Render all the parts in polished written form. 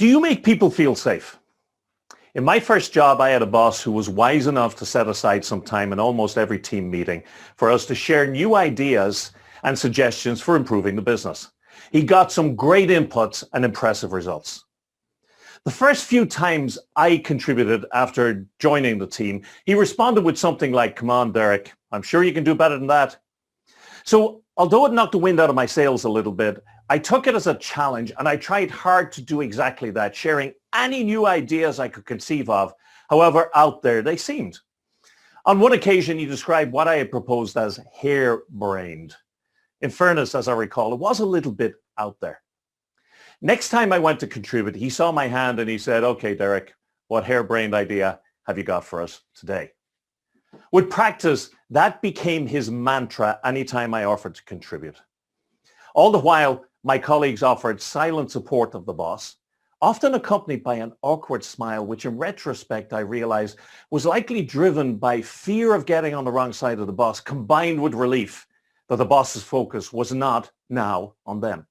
Do you make people feel safe? In my first job, I had a boss who was wise enough to set aside some time in almost every team meeting for us to share new ideas and suggestions for improving the business. He got some great inputs and impressive results. The first few times I contributed after joining the team, he responded with something like, "Come on, Deiric, I'm sure you can do better than that." So although it knocked the wind out of my sails a little bit, I took it as a challenge and I tried hard to do exactly that, sharing any new ideas I could conceive of, however out there they seemed. On one occasion, he described what I had proposed as harebrained. In fairness, as I recall, it was a little bit out there. Next time I went to contribute, he saw my hand and he said, "Okay, Deiric, what harebrained idea have you got for us today?" With practice, that became his mantra anytime I offered to contribute. All the while, my colleagues offered silent support of the boss, often accompanied by an awkward smile, which in retrospect I realized was likely driven by fear of getting on the wrong side of the boss, combined with relief that the boss's focus was not now on them.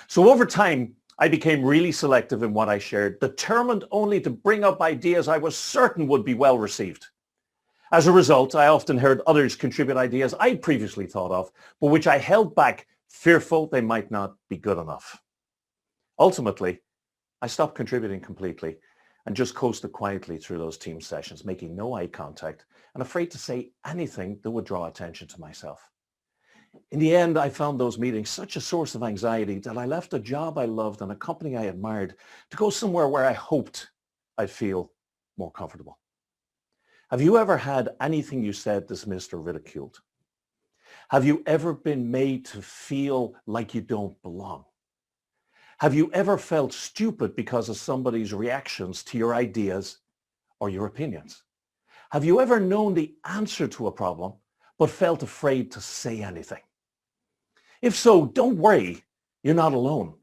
So over time, I became really selective in what I shared, determined only to bring up ideas I was certain would be well received. As a result, I often heard others contribute ideas I'd previously thought of, but which I held back, fearful they might not be good enough. Ultimately, I stopped contributing completely and just coasted quietly through those team sessions, making no eye contact and afraid to say anything that would draw attention to myself. In the end, I found those meetings such a source of anxiety that I left a job I loved and a company I admired to go somewhere where I hoped I'd feel more comfortable. Have you ever had anything you said dismissed or ridiculed? Have you ever been made to feel like you don't belong? Have you ever felt stupid because of somebody's reactions to your ideas or your opinions? Have you ever known the answer to a problem but felt afraid to say anything? If so, don't worry, you're not alone.